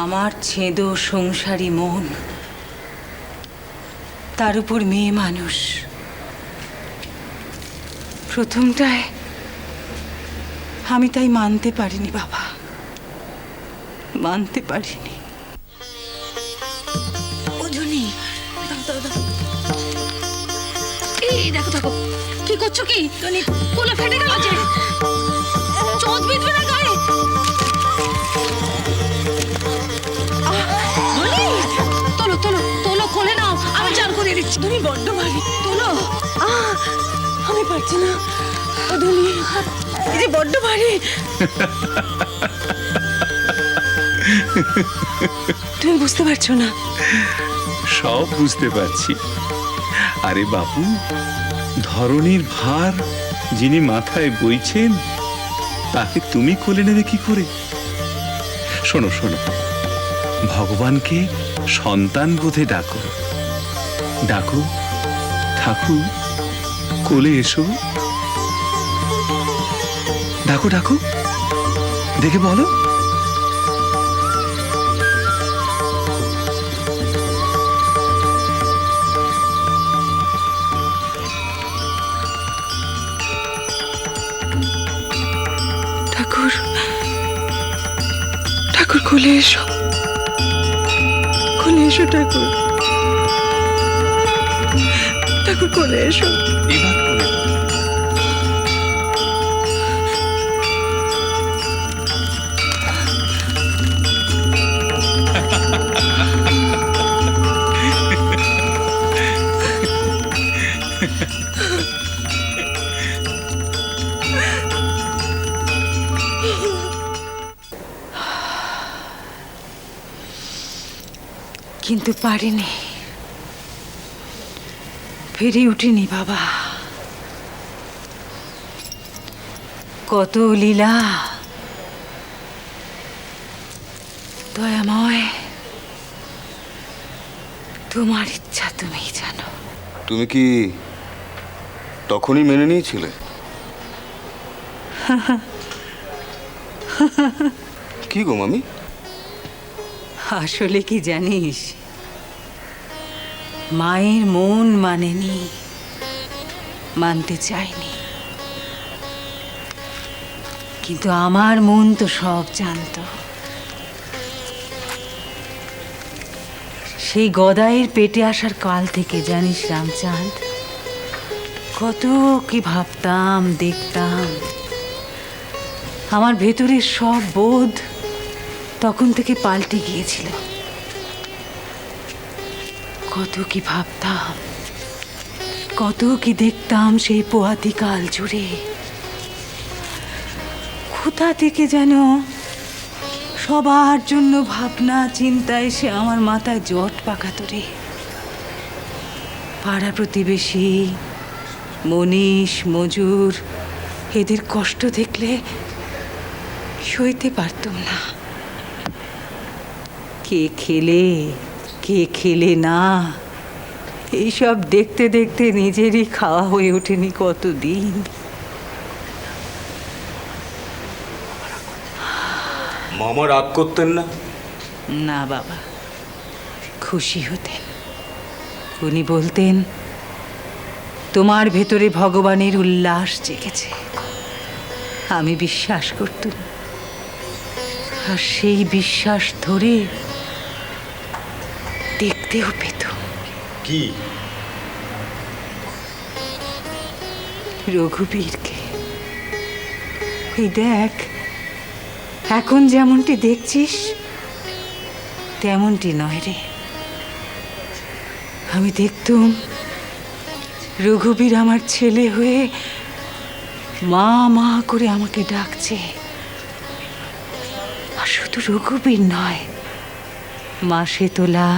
আমার ছেঁদো সংসারী মন, তার উপর মেয়ে মানুষ। প্রথমটায় আমি তাই মানতে পারিনি বাবা, মানতে পারিনি। এই দেখো দেখো কি করছো, কি কোলে ফেটে গেল যে, চোট বিঁধবে না গায়ে? তোলো তোলো তোলো, কোলে নাও, আমি চান করে দিচ্ছি। তুমি বড্ড ভারী, তোলো। আমি পারছি না ধনী, এই যে বড্ড ভারী। তুমি বুঝতে পারছো না? সব বুঝতে পারছি। আরে বাবু, ধরনীর ভার যিনি মাথায় বইছেন তাকে তুমি কোলে নেবে কি করে? শোনো শোনো, ভগবানকে সন্তান বোধে ডাকো, ডাকো ঠাকুর কোলে এসো, ডাকো ডাকো, দেখে বলো। ঠাকুর, ঠাকুর কোলে এসো, কোলে এসো ঠাকুর, ঠাকুর কোলে এসো। এবার কোলে দাও। কিন্তু পারিনি, ফিরে উঠিনি বাবা। কত লীলা, দয়াময়, তোমার ইচ্ছা তুমিই জানো। তুমি কি তখনই মেনে নিয়েছিলে? কি গো মামি? আসলে কি জানিস, মায়ের মন মানেনি, মানতে চাইনি, কিন্তু আমার মন তো সব জানতো। সেই গদাইয়ের পেটে আসার কাল থেকে জানিস রামচাঁদ, কত কি ভাবতাম, দেখতাম। আমার ভেতরের সব বোধ তখন থেকে পাল্টে গিয়েছিল। কত কি ভাবতাম, কত কি দেখতাম সেই পোহাতি কাল জুড়ে। কোথা থেকে যেন সবার জন্য ভাবনা চিন্তা এসে আমার মাথায় জট পাকাতো রে। পাড়া প্রতিবেশী, মনীষ, মজুর, এদের কষ্ট দেখলে সইতে পারতাম না। কে খেলে কে খেলে না, এইসব দেখতে দেখতে নিজেরই খাওয়া হয়ে ওঠেনি কতদিন। মামা রাগ করতেন না? না বাবা, খুশি হতেন। উনি বলতেন, তোমার ভেতরে ভগবানের উল্লাস জেগেছে। আমি বিশ্বাস করতুম, আর সেই বিশ্বাস ধরে দেখতেও পেতুম। কি? রঘুবীরকে। এই দেখ, এখন যেমনটি দেখছিস তেমনটি নয় রে। আমি দেখতুম রঘুবীর আমার ছেলে হয়ে মা মা করে আমাকে ডাকছে। আর শুধু রঘুবীর নয়, মা শেতলা,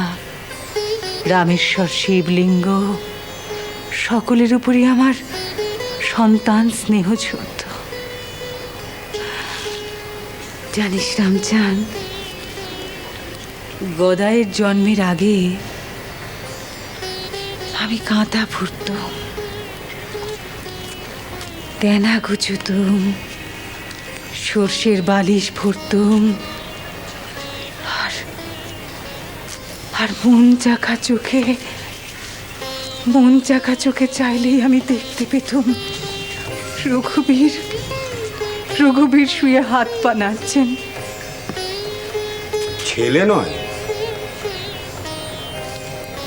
রামেশ্বর শিবলিঙ্গ, সকলের উপরই আমার সন্তান স্নেহ ঝরত। জানিস রামচাঁদ, গদাইয়ের জন্মের আগে আমি কাঁথা ফুরতুম, তেনা গুছুতুম, সর্ষের বালিশ ভরতুম, আর আর মন চাকা চোখে চাইলেই আমি দেখতে পেতাম রঘুবীর শুয়ে হাত পা নাড়ছেন। ছেলে নয়?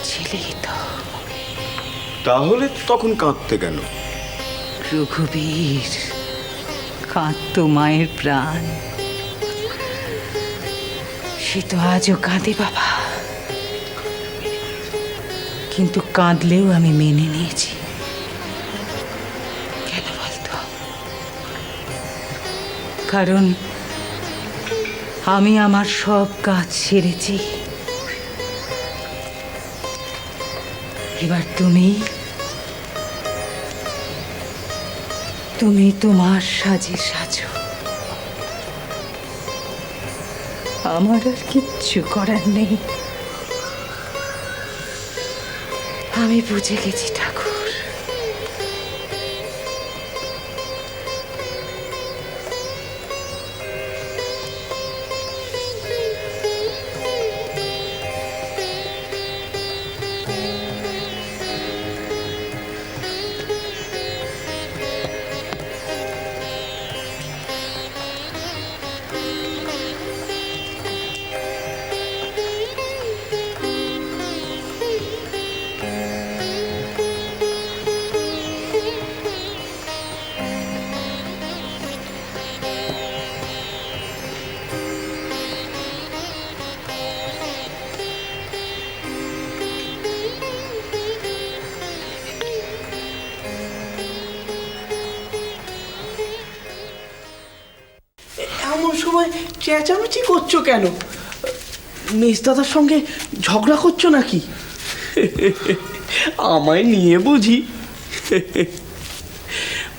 ছেলেই তো। তাহলে তখন কাঁদতে কেন? রঘুবীর কাঁদত মায়ের প্রাণ, সে তো আজও কাঁদে বাবা, কিন্তু কাঁদলেও আমি মেনে নিয়েছি। কেন বলতো? কারণ আমি আমার সব কাজ সেরেছি। এবার তুমি তোমার সাজে সাজো। আমার আর কিচ্ছু করার নেই। আমি বুঝে গেছি ঠাকুর। এমন সময় চেঁচামেচি করছো কেন? মেজদাদার সঙ্গে ঝগড়া করছো নাকি? আমায় নিয়ে বুঝি?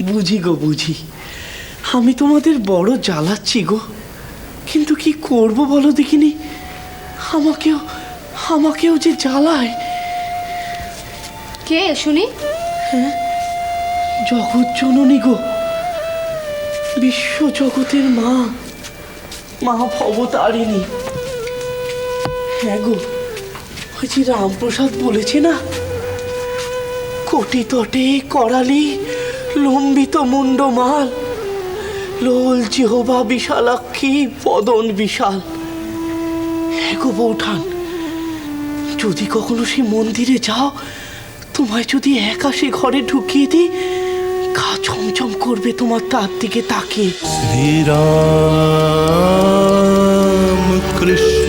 বুঝি গো বুঝি, আমি তোমাদের বড় জ্বালাচ্ছি গো, কিন্তু কি করব বলো দেখিনি। আমাকেও যে জ্বালায়। কে শুনি? জগৎ জননী গো, বিশ্ব জগতের মা ভবতারিণী। হ্যাঁ গো, ওই যে রামপ্রসাদ বলেছে না, কোটি তটে করালি লম্বিত মুন্ডমাল, লোল জিহবা বিশালাক্ষী বদন বিশাল। হ্যাঁ গো বৌঠান, যদি কখনো সে মন্দিরে যাও, তোমায় যদি একা সে ঘরে ঢুকিয়ে দিই, গা ছমছম করবে তোমার তার দিকে তাকিয়ে। শ্রীরাম কৃষ্ণ